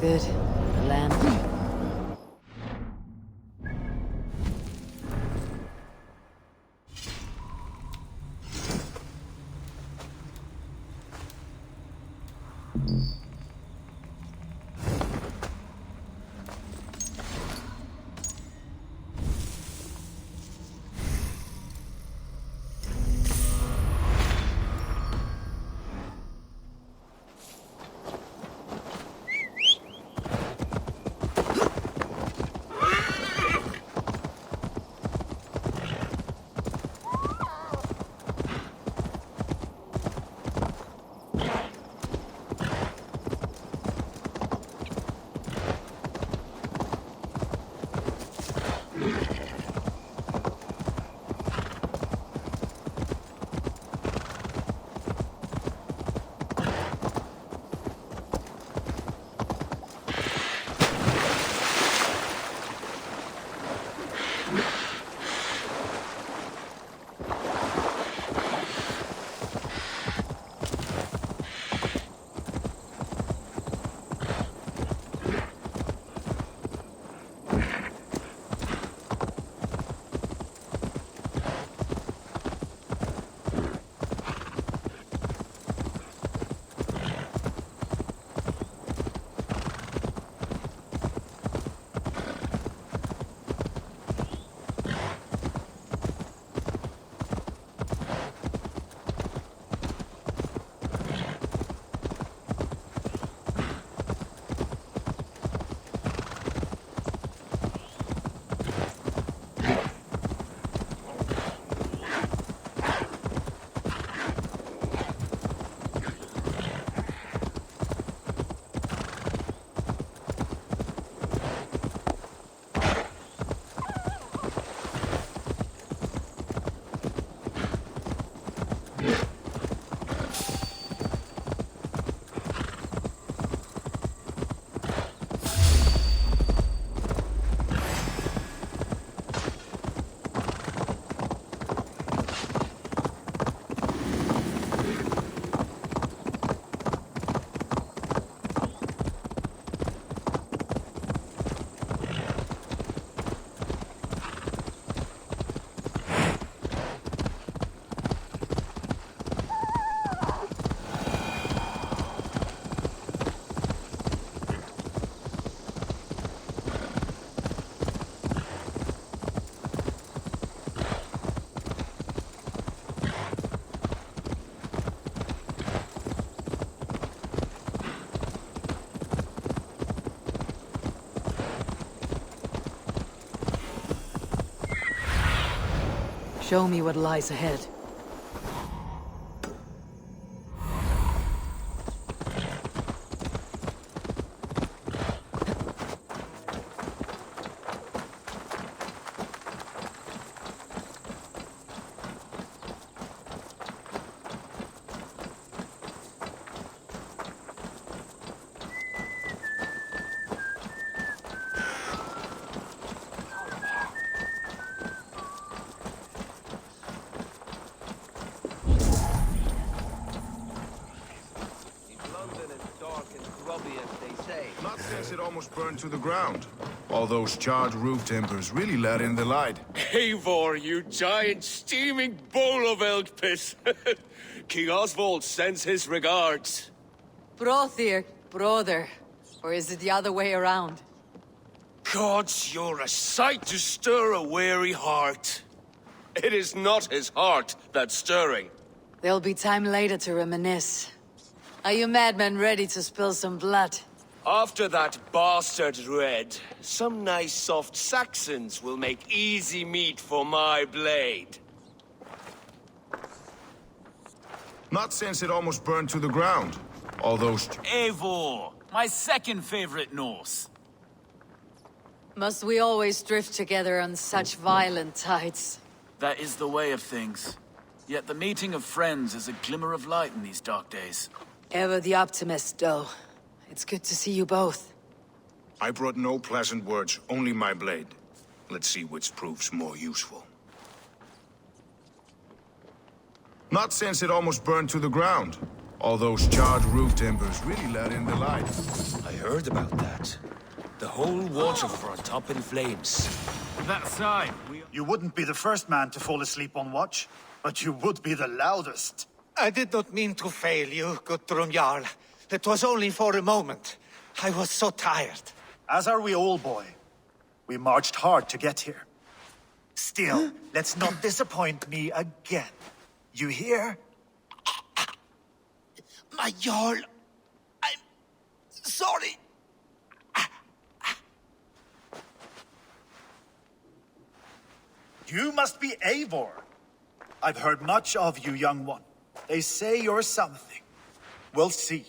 good. The land. Show me what lies ahead. It almost burned to the ground. All those charred roof timbers really let in the light. Eivor, you giant steaming bowl of elk piss! King Oswald sends his regards. Brother, brother. Or is it the other way around? Gods, you're a sight to stir a weary heart. It is not his heart that's stirring. There'll be time later to reminisce. Are you madmen ready to spill some blood? After that bastard Red, some nice soft Saxons will make easy meat for my blade. Not since it almost burned to the ground. All those... Eivor, my second favorite Norse. Must we always drift together on such violent tides? That is the way of things. Yet the meeting of friends is a glimmer of light in these dark days. Ever the optimist, though. It's good to see you both. I brought no pleasant words, only my blade. Let's see which proves more useful. Not since it almost burned to the ground. All those charred roof timbers really let in the light. I heard about that. The whole waterfront up in flames. That side, You wouldn't be the first man to fall asleep on watch, but you would be the loudest. I did not mean to fail you, Guthrum Jarl. It was only for a moment. I was so tired. As are we all, boy. We marched hard to get here. Still, let's not disappoint me again. You hear? My Jarl, I'm sorry. You must be Eivor. I've heard much of you, young one. They say you're something. We'll see.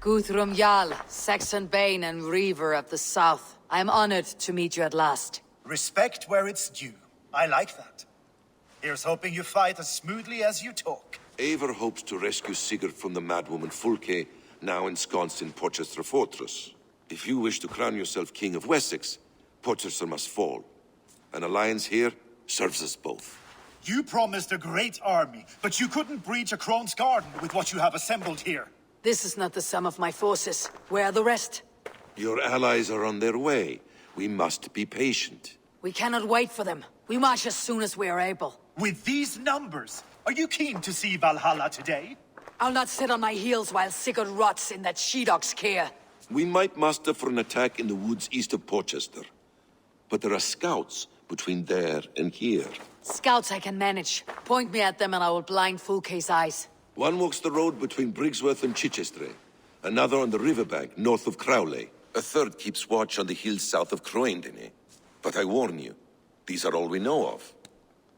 Guthrum Jarl, Saxon Bane and Reaver of the South. I am honored to meet you at last. Respect where it's due. I like that. Here's hoping you fight as smoothly as you talk. Eivor hopes to rescue Sigurd from the madwoman Fulke, now ensconced in Porchester Fortress. If you wish to crown yourself King of Wessex, Porchester must fall. An alliance here serves us both. You promised a great army, but you couldn't breach a Crone's garden with what you have assembled here. This is not the sum of my forces. Where are the rest? Your allies are on their way. We must be patient. We cannot wait for them. We march as soon as we are able. With these numbers, are you keen to see Valhalla today? I'll not sit on my heels while Sigurd rots in that she-dog's care. We might muster for an attack in the woods east of Porchester. But there are scouts between there and here. Scouts I can manage. Point me at them and I will blind Fulke's eyes. One walks the road between Briggsworth and Chichester. Another on the riverbank north of Crowley. A third keeps watch on the hills south of Croendene. But I warn you, these are all we know of.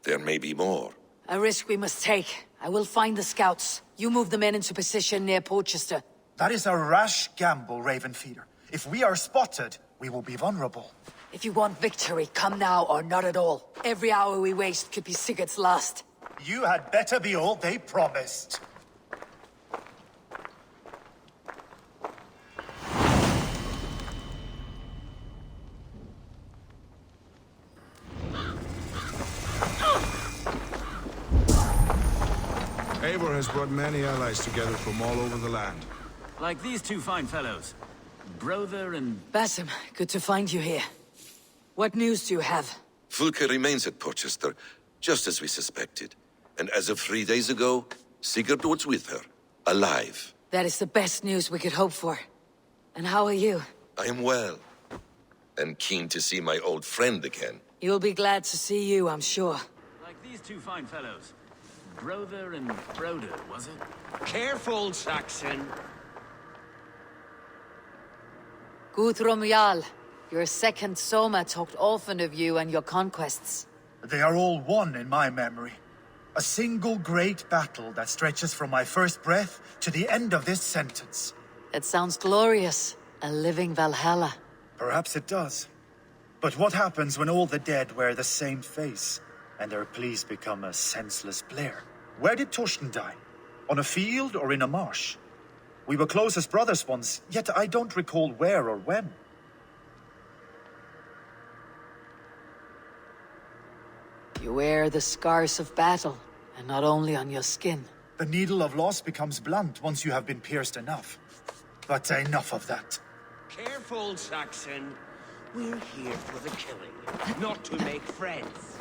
There may be more. A risk we must take. I will find the scouts. You move the men into position near Porchester. That is a rash gamble, Ravenfeeder. If we are spotted, we will be vulnerable. If you want victory, come now or not at all. Every hour we waste could be Sigurd's last. You had better be all they promised. Eivor has brought many allies together from all over the land. like these two fine fellows. Brother and... Basim, good to find you here. What news do you have? Fulke remains at Porchester, just as we suspected. And as of 3 days ago, Sigurd was with her, alive. That is the best news we could hope for. And how are you? I am well, and keen to see my old friend again. You'll be glad to see you, I'm sure. like these two fine fellows. Brother and Broder, was it? Careful, Saxon. Guthrum Jarl, your second Soma talked often of you and your conquests. They are all one in my memory. A single great battle that stretches from my first breath to the end of this sentence. It sounds glorious. A living Valhalla. Perhaps it does. But what happens when all the dead wear the same face, and their pleas become a senseless blare? Where did Torsten die? On a field or in a marsh? We were close as brothers once, yet I don't recall where or when. You wear the scars of battle, and not only on your skin. The needle of loss becomes blunt once you have been pierced enough. But enough of that. Careful, Saxon. We're here for the killing, not to make friends.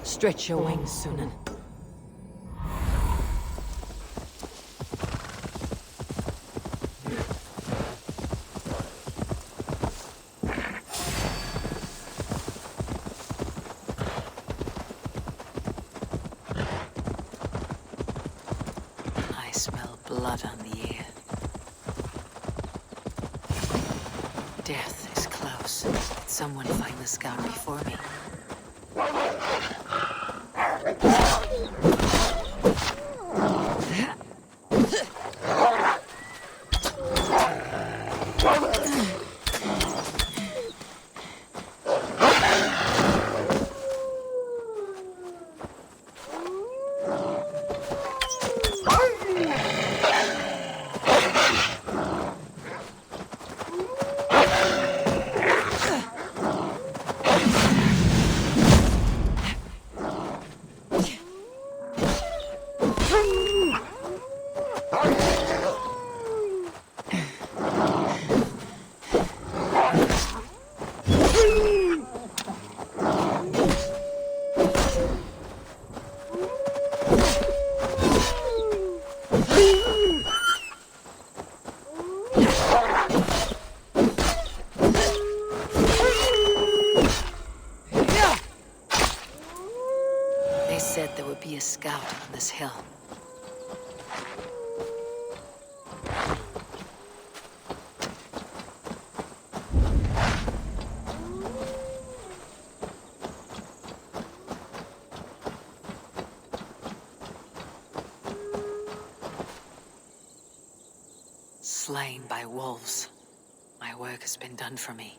Stretch your wings, Sunan. I smell blood on the air. Death is close. Did someone find the scout before me? A scout on this hill. Slain by wolves. My work has been done for me.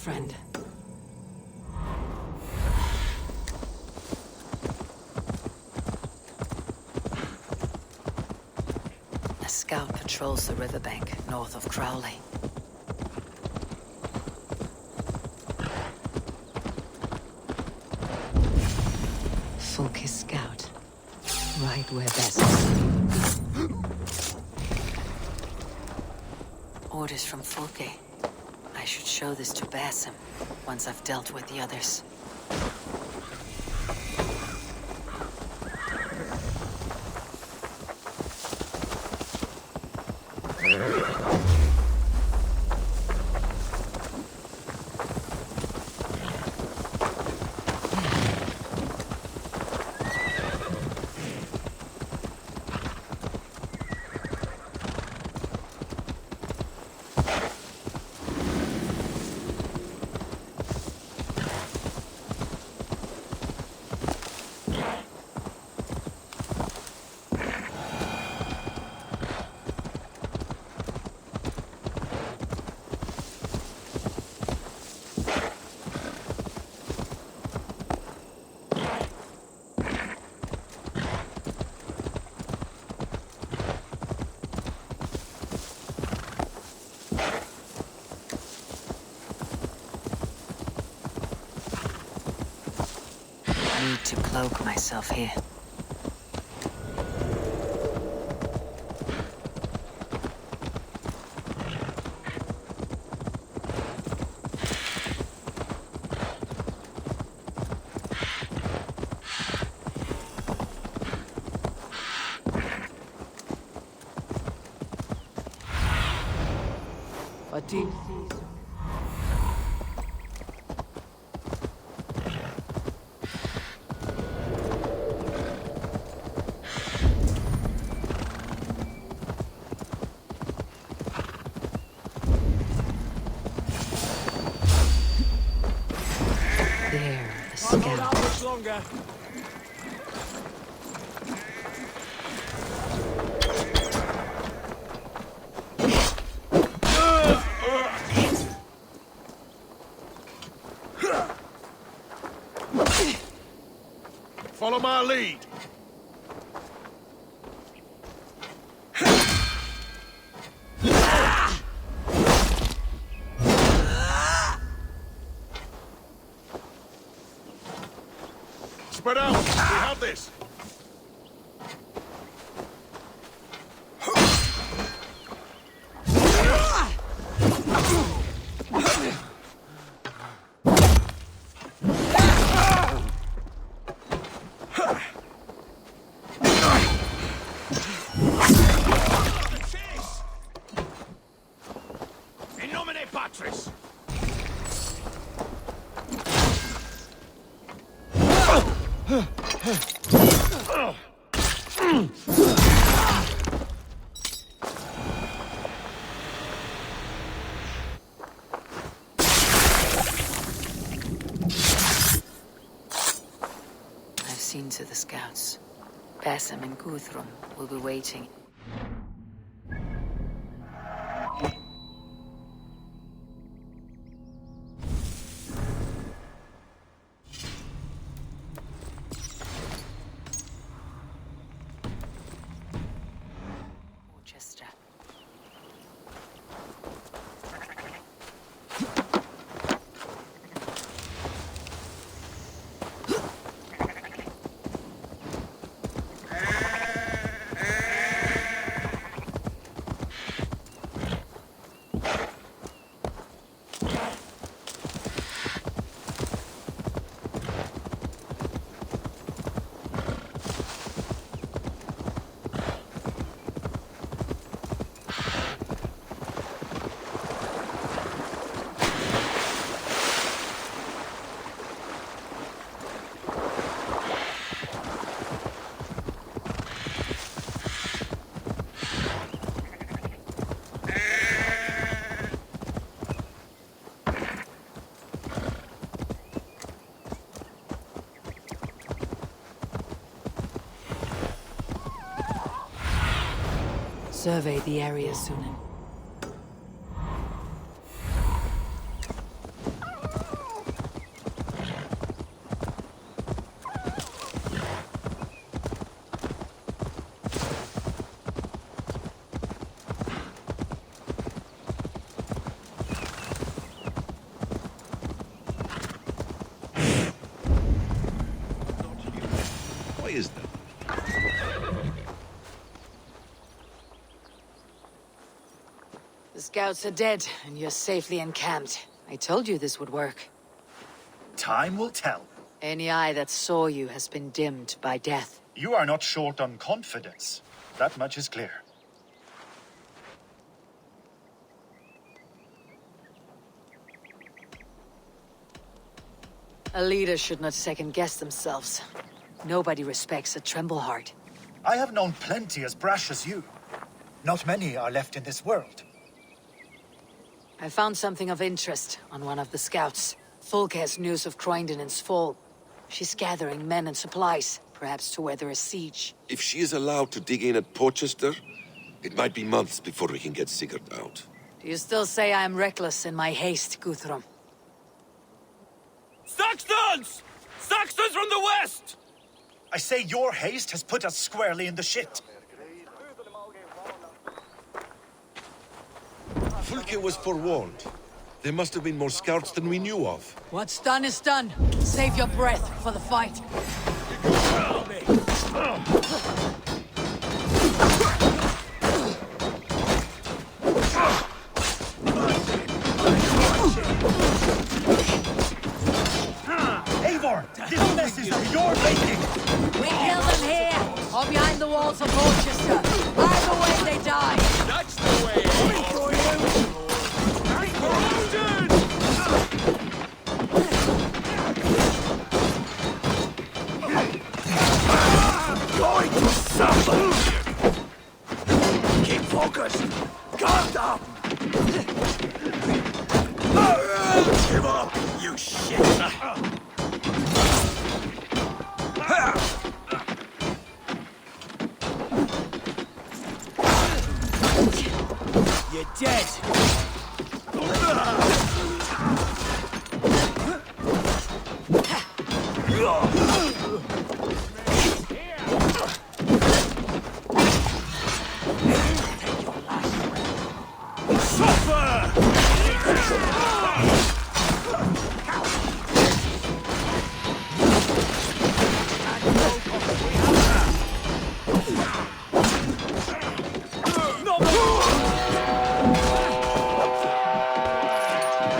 Friend. A scout patrols the riverbank north of Crowley. Fulke's scout. Right where best. Orders from Fulke. I should show this to Basim once I've dealt with the others. Need to cloak myself here. Fatigue. There, the scout. Much longer. Follow my lead. Spread out. We have this. In nomine Patris. I've seen to the scouts. Basim and Guthrum will be waiting. Worcester. Survey the area, Sunan. Why is that? The scouts are dead, and you're safely encamped. I told you this would work. Time will tell. Any eye that saw you has been dimmed by death. You are not short on confidence. That much is clear. A leader should not second-guess themselves. Nobody respects a tremble heart. I have known plenty as brash as you. Not many are left in this world. I found something of interest on one of the scouts. Fulke has news of Croydon's fall. She's gathering men and supplies, perhaps to weather a siege. If she is allowed to dig in at Porchester, it might be months before we can get Sigurd out. Do you still say I am reckless in my haste, Guthrum? Saxons! Saxons from the west! I say your haste has put us squarely in the shit. Fulke was forewarned. There must have been more scouts than we knew of. What's done is done. Save your breath for the fight. Eivor, this mess is of your making! We kill them here, or behind the walls of Rochester. Either way they die. That's the way. Going to suffer! Keep focused! Guard up! Give up, you shit! You're dead!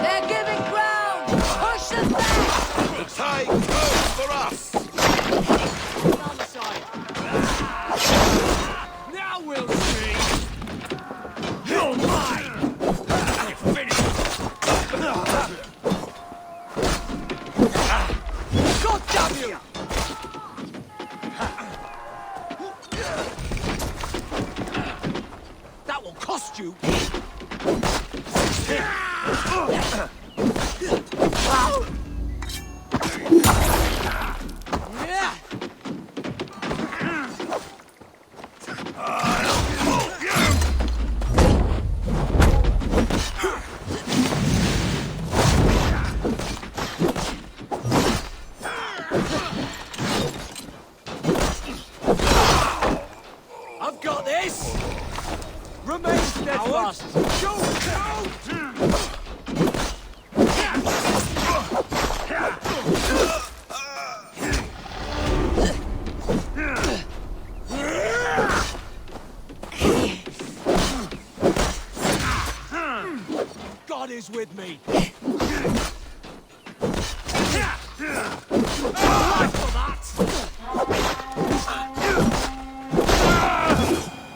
They're giving ground! Push them back! The tide goes for us! Now we'll see! You're mine! You're finished! God damn you! That will cost you! I've got this! Remain steadfast! God is with me!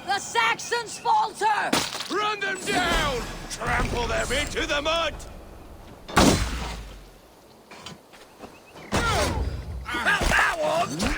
The Saxons falter! Run them down! Trample them into the mud! That one!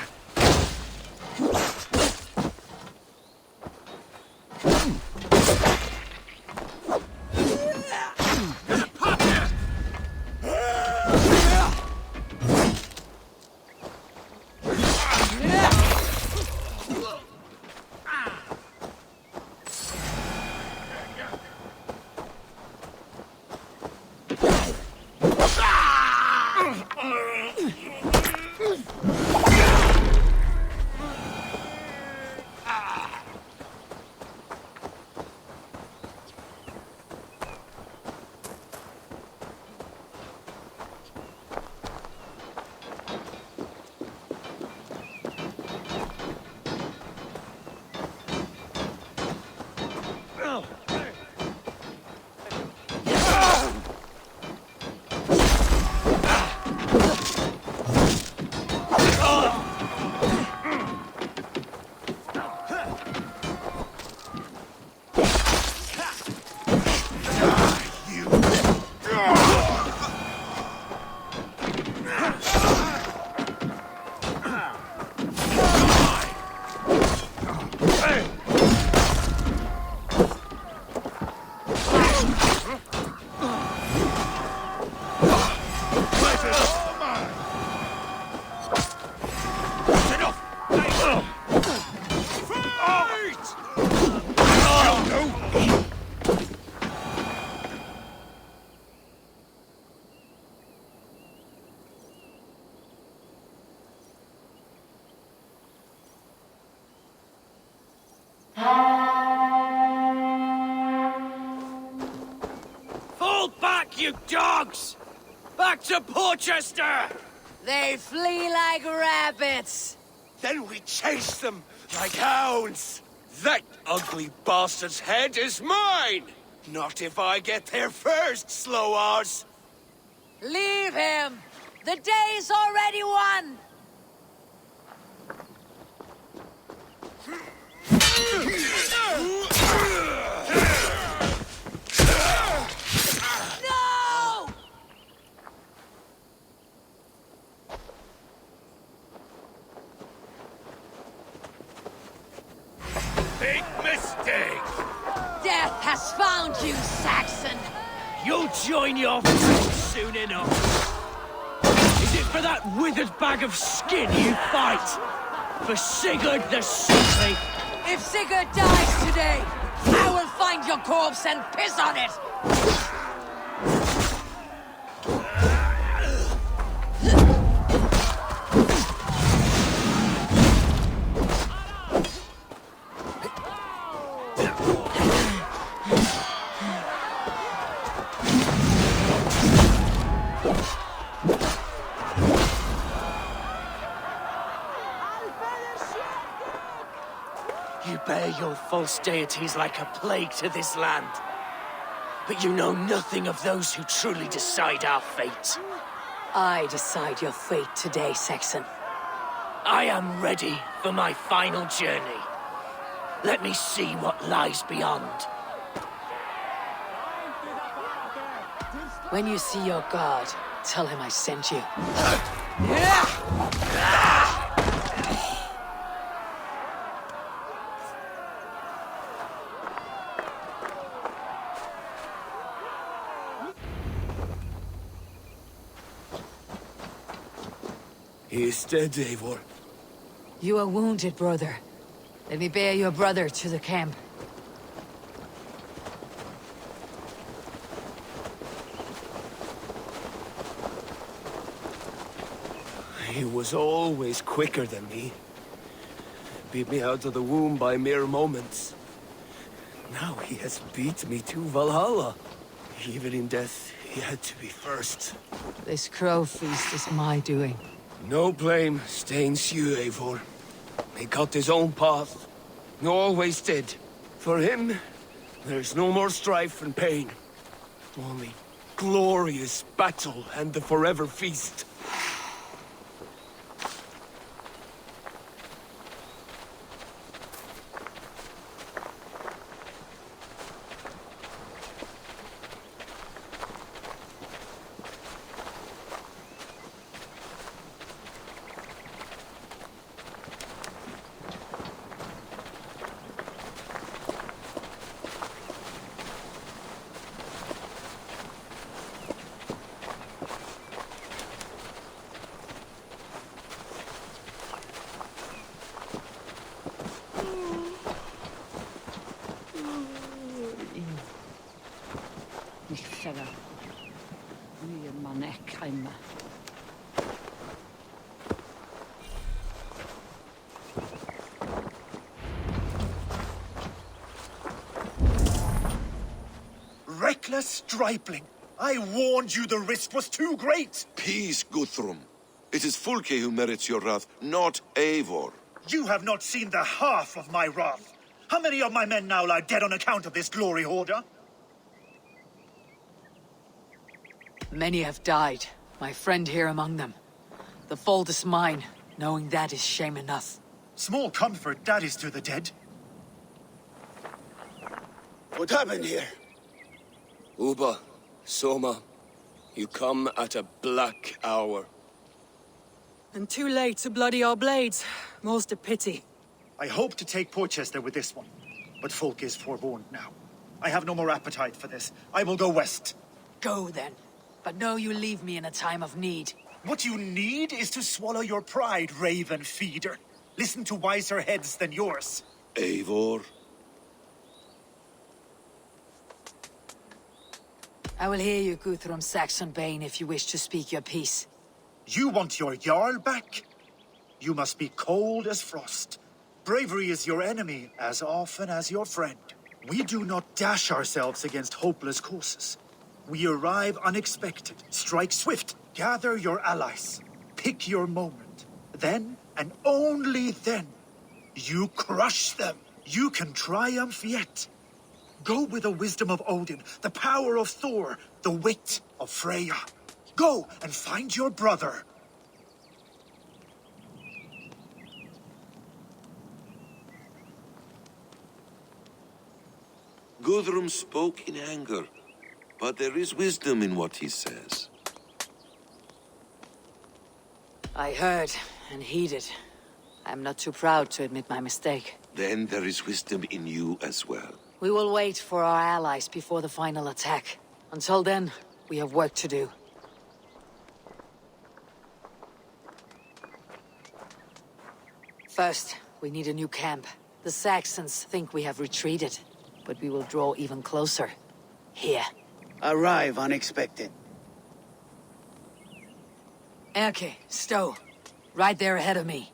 back, you dogs! Back to Porchester! They flee like rabbits. Then we chase them like hounds. That ugly bastard's head is mine! Not if I get there first, slow-arse! Leave him! The day's already won! No! Big mistake! Death has found you, Saxon! You'll join your friends soon enough. Is it for that withered bag of skin you fight? For Sigurd the Sickly? If Sigurd dies today, I will find your corpse and piss on it! You bear your false deities like a plague to this land. But you know nothing of those who truly decide our fate. I decide your fate today, Saxon. I am ready for my final journey. Let me see what lies beyond. When you see your god, tell him I sent you. He is dead, Eivor. You are wounded, brother. Let me bear your brother to the camp. He was always quicker than me. Beat me out of the womb by mere moments. Now he has beat me to Valhalla. Even in death, he had to be first. This crow feast is my doing. No blame stains you, Eivor. He cut his own path. He always did. For him, there's no more strife and pain. Only glorious battle and the forever feast. Reckless stripling! I warned you the risk was too great! Peace, Guthrum. It is Fulke who merits your wrath, not Eivor. You have not seen the half of my wrath. How many of my men now lie dead on account of this glory hoarder? Many have died, my friend here among them. The fault is mine, knowing that is shame enough. Small comfort that is to the dead. What happened here? Uba, Soma, you come at a black hour. And too late to bloody our blades. Most a pity. I hope to take Porchester with this one, but Folk is forewarned now. I have no more appetite for this. I will go west. Go then, but know you leave me in a time of need. What you need is to swallow your pride, raven feeder. Listen to wiser heads than yours. Eivor? I will hear you, Guthrum Saxon Bane, if you wish to speak your piece. You want your Jarl back? You must be cold as frost. Bravery is your enemy as often as your friend. We do not dash ourselves against hopeless causes. We arrive unexpected. Strike swift. Gather your allies. Pick your moment. Then, and only then, you crush them. You can triumph yet. Go with the wisdom of Odin, the power of Thor, the wit of Freya. Go and find your brother. Guthrum spoke in anger, but there is wisdom in what he says. I heard and heeded. I'm not too proud to admit my mistake. Then there is wisdom in you as well. We will wait for our allies before the final attack. Until then, we have work to do. First, we need a new camp. The Saxons think we have retreated, but we will draw even closer. Here. Arrive unexpected. Erke, Stowe. Right there ahead of me.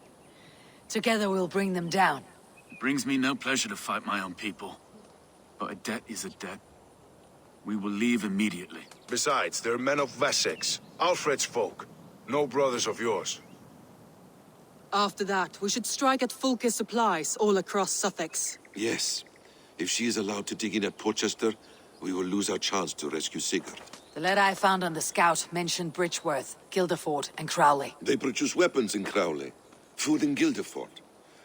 Together we'll bring them down. It brings me no pleasure to fight my own people. But a debt is a debt. We will leave immediately. Besides, they're men of Wessex, Alfred's folk. No brothers of yours. After that, we should strike at Fulke's supplies all across Suthsexe. Yes. If she is allowed to dig in at Portchester, we will lose our chance to rescue Sigurd. The letter I found on the scout mentioned Bridgeworth, Guildeford, and Crowley. They produce weapons in Crowley, food in Guildeford.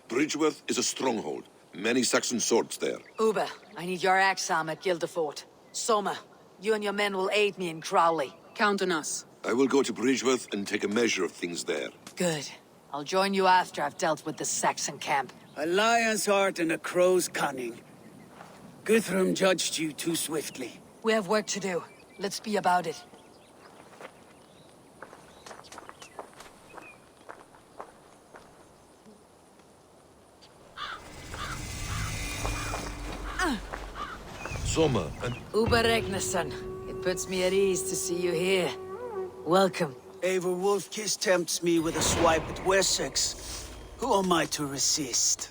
Bridgeworth is a stronghold. Many Saxon swords there. Uber, I need your axe arm at Guildeford. Soma, you and your men will aid me in Crowley. Count on us. I will go to Bridgeworth and take a measure of things there. Good. I'll join you after I've dealt with the Saxon camp. A lion's heart and a crow's cunning. Guthrum judged you too swiftly. We have work to do. Let's be about it. Soma and... Uber Regnesson. It puts me at ease to see you here. Welcome. Eivor Wolfkiss tempts me with a swipe at Wessex. Who am I to resist?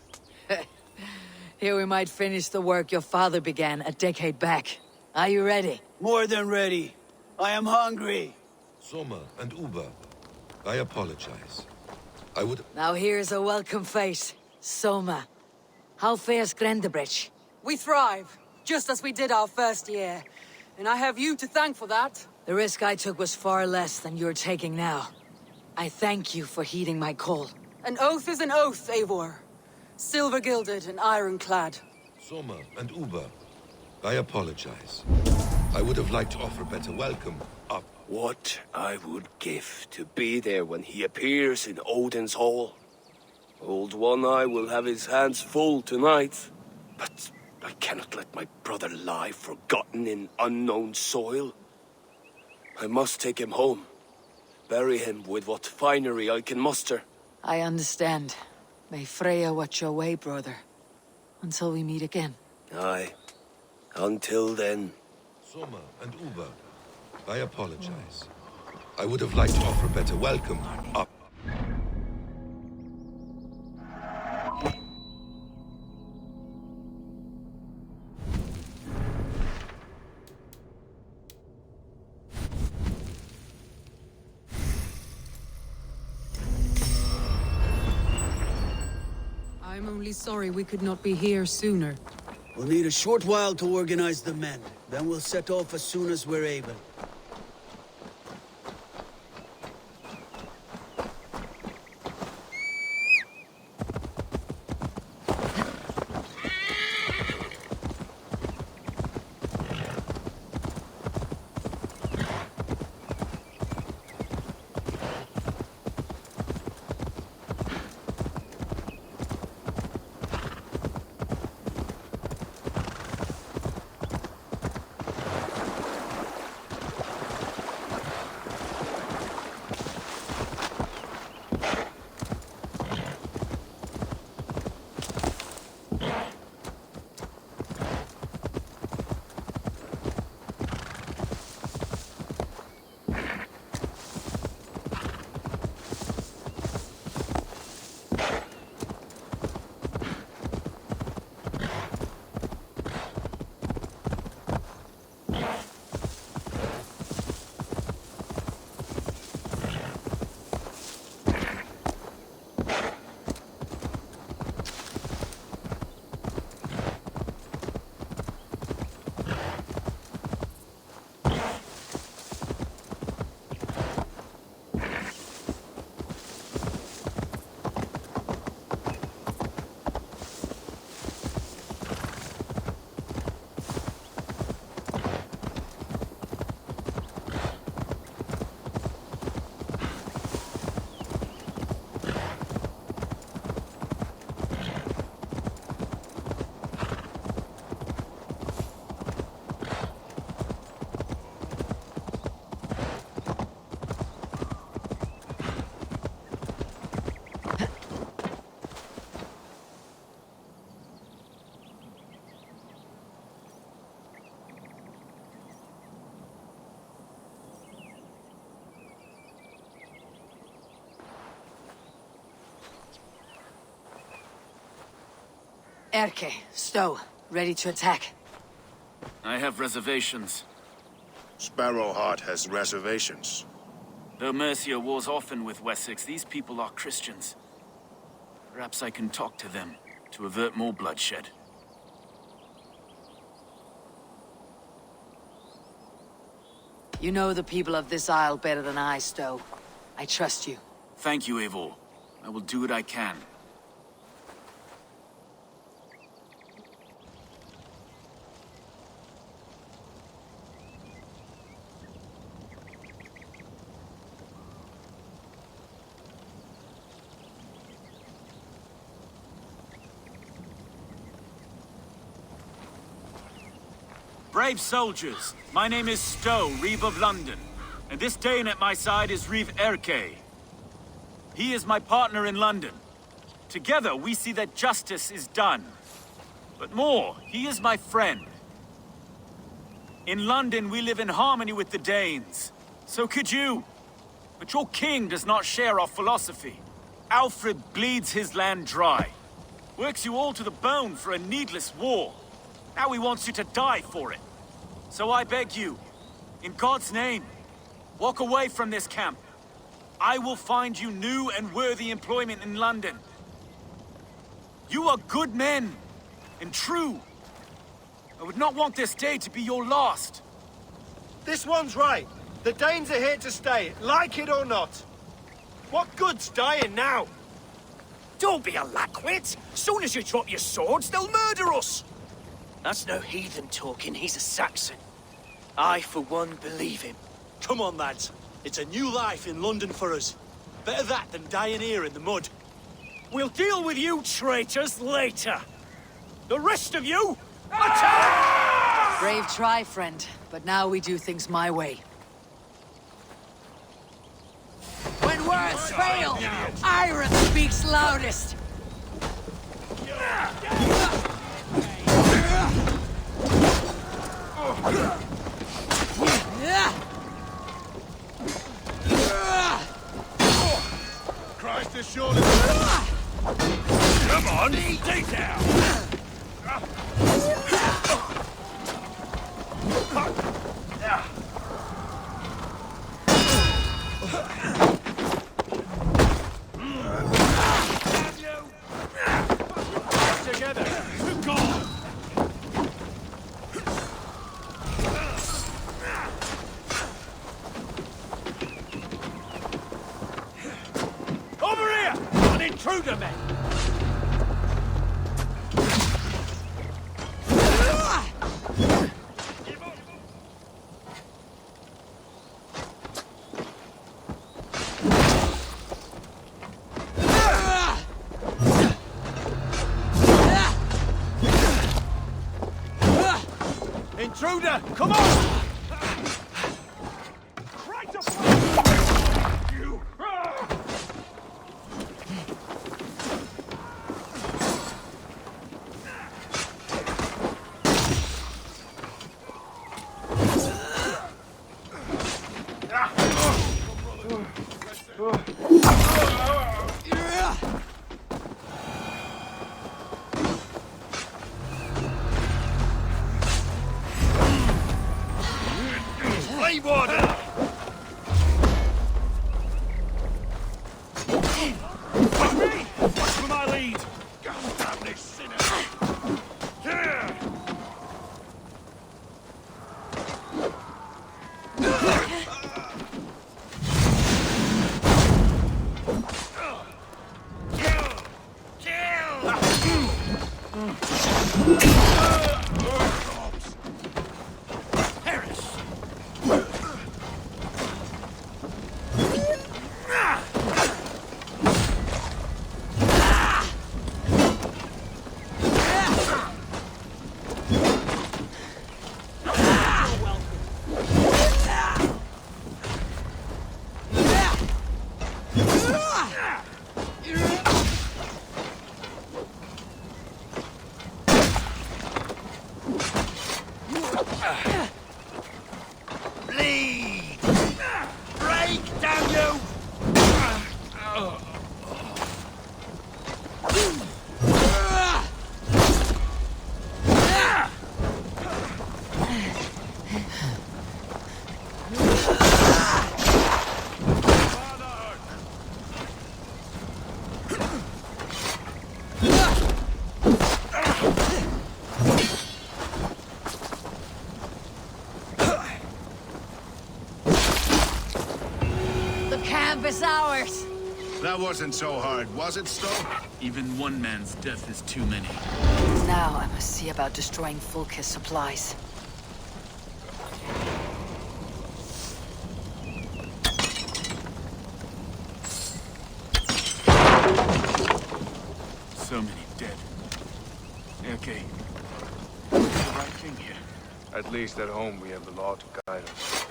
Here we might finish the work your father began a decade back. Are you ready? More than ready. I am hungry. Soma and Uber, I apologize. I would... Now here's a welcome face. Soma. How fares Grendebridge? We thrive, just as we did our first year. And I have you to thank for that. The risk I took was far less than you're taking now. I thank you for heeding my call. An oath is an oath, Eivor. Silver-gilded and ironclad. Soma and Uber, I apologize. I would have liked to offer better welcome up. What I would give to be there when he appears in Odin's hall. Old One Eye will have his hands full tonight. But I cannot let my brother lie forgotten in unknown soil. I must take him home. Bury him with what finery I can muster. I understand. May Freya watch your way, brother. Until we meet again. Aye. Until then. Soma and Uber, I apologize. I would have liked to offer better welcome up. I'm only sorry we could not be here sooner. We'll need a short while to organize the men. Then we'll set off as soon as we're able. Erke, Stowe, ready to attack. I have reservations. Sparrowheart has reservations. Though Mercia wars often with Wessex, these people are Christians. Perhaps I can talk to them to avert more bloodshed. You know the people of this isle better than I, Stowe. I trust you. Thank you, Eivor. I will do what I can. Brave soldiers, my name is Stowe, Reeve of London, and this Dane at my side is Reeve Erke. He is my partner in London. Together we see that justice is done. But more, he is my friend. In London we live in harmony with the Danes. So could you. But your king does not share our philosophy. Alfred bleeds his land dry. Works you all to the bone for a needless war. Now he wants you to die for it. So I beg you, in God's name, walk away from this camp. I will find you new and worthy employment in London. You are good men, and true. I would not want this day to be your last. This one's right. The Danes are here to stay, like it or not. What good's dying now? Don't be a lackwit. Soon as you drop your swords, they'll murder us. That's no heathen talking, he's a Saxon. I, for one, believe him. Come on, lads. It's a new life in London for us. Better that than dying here in the mud. We'll deal with you traitors later. The rest of you, attack! Brave try, friend, but now we do things my way. When words fail, iron speaks loudest. Christ is surely... Come on, stay down! Together, to God! Over here! An intruder, man! Intruder, come on! Right up! You! Order! Watch for my lead! Damn this sinner! Here! Bleed! Break, damn you! camp is ours! That wasn't so hard, was it, Stowe? Even one man's death is too many. Now I must see about destroying Fulke's supplies. So many dead. Okay. We're doing the right thing here. At least at home we have the law to guide us.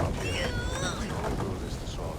Up here, the only rule is the sword.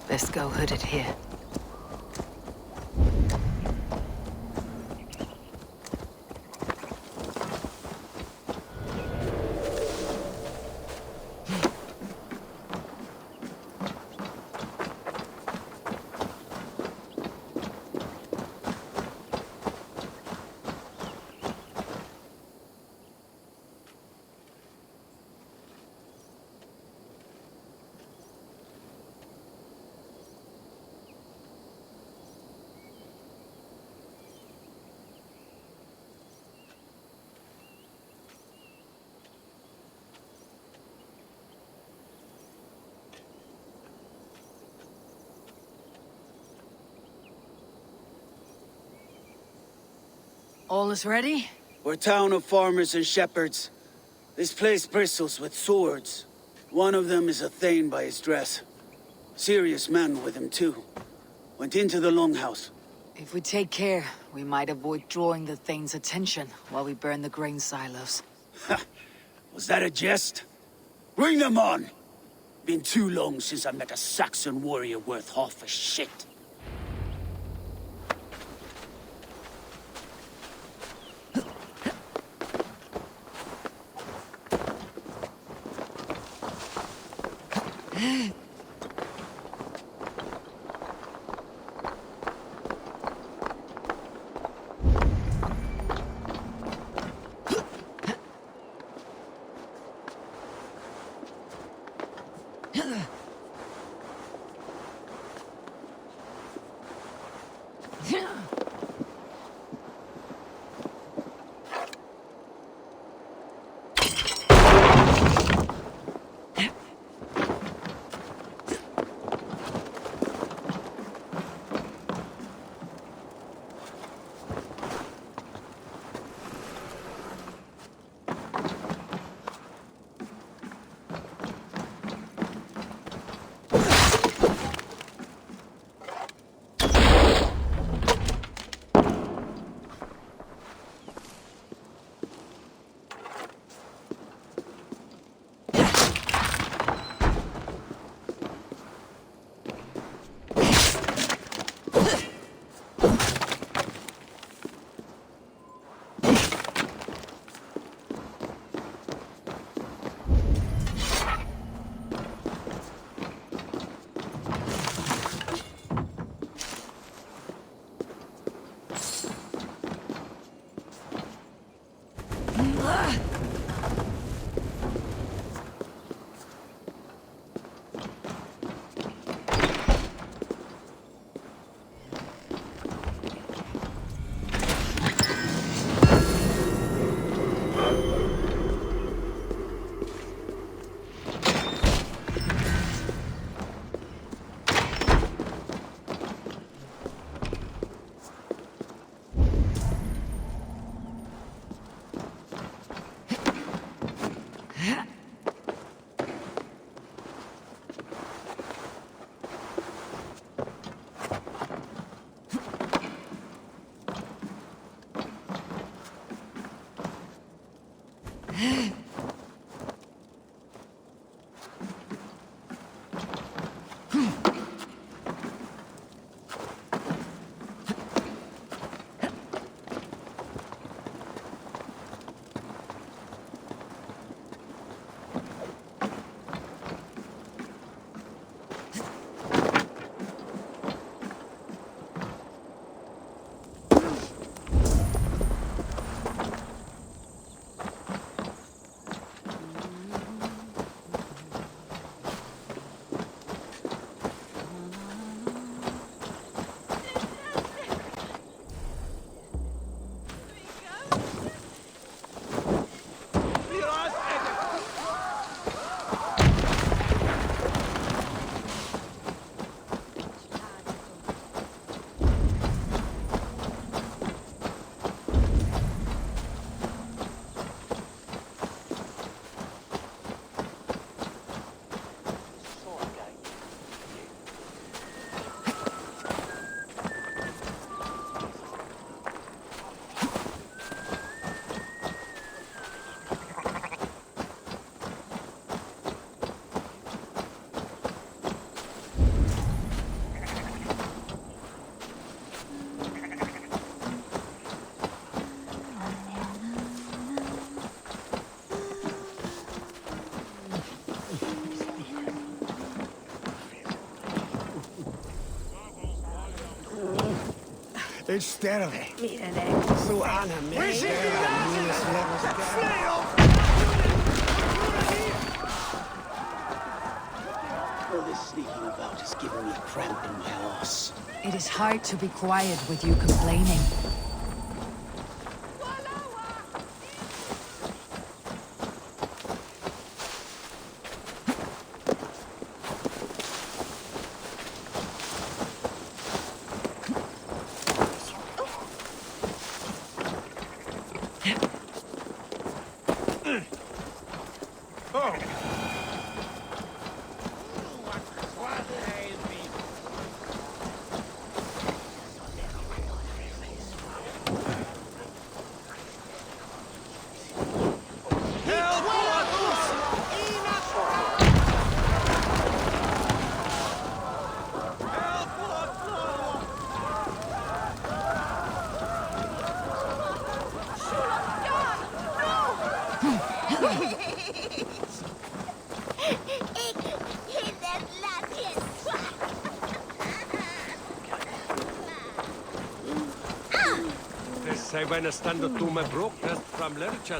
Best go hooded here. All is ready? We're a town of farmers and shepherds. This place bristles with swords. One of them is a thane by his dress. Serious man with him too. Went into the longhouse. If we take care, we might avoid drawing the Thane's attention while we burn the grain silos. Ha! Was that a jest? Bring them on! Been too long since I met a Saxon warrior worth half a shit. It's sterile. So animated. All this sneaking about is giving me a cramp in my arse. It is hard to be quiet with you complaining. Say when I stand up to my broke test from Leicester.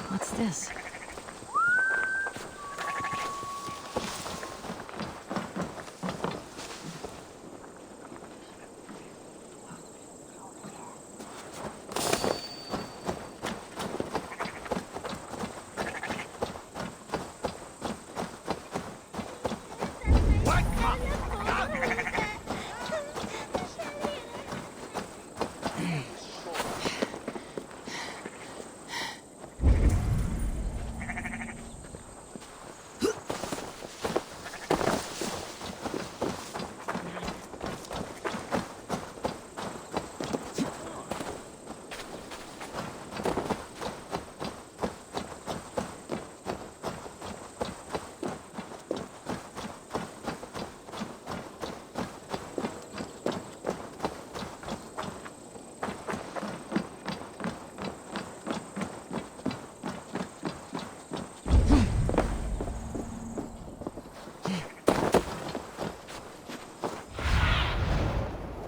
What's this?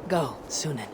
Go, Sunan.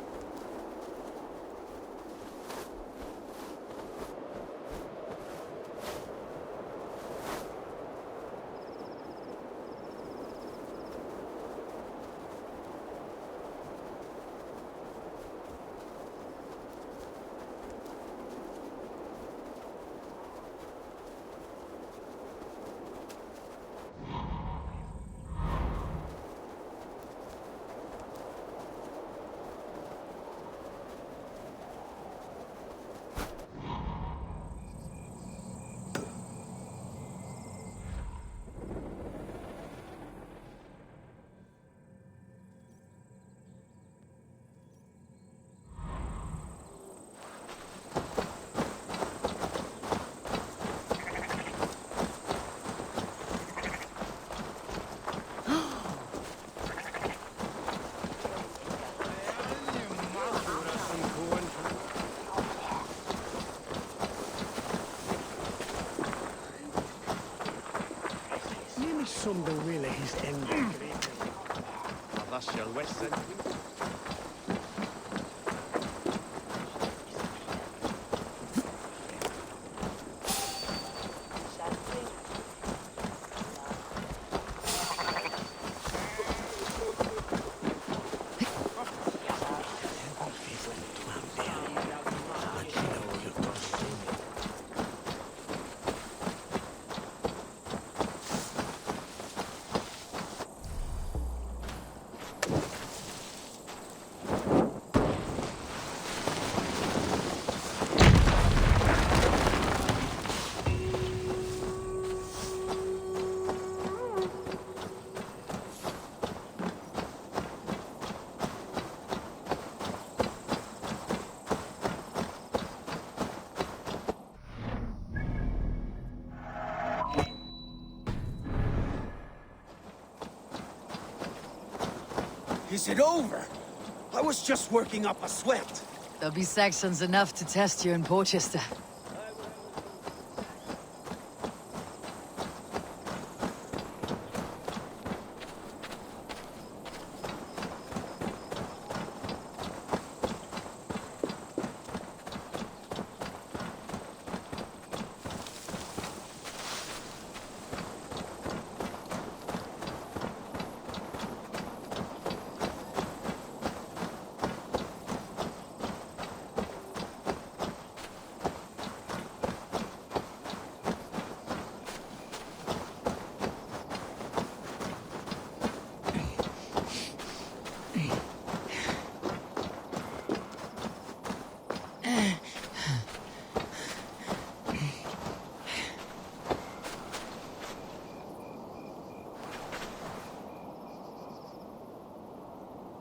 Som de ville his end. Alla shall west end. Is it over? I was just working up a sweat. There'll be Saxons enough to test you in Porchester.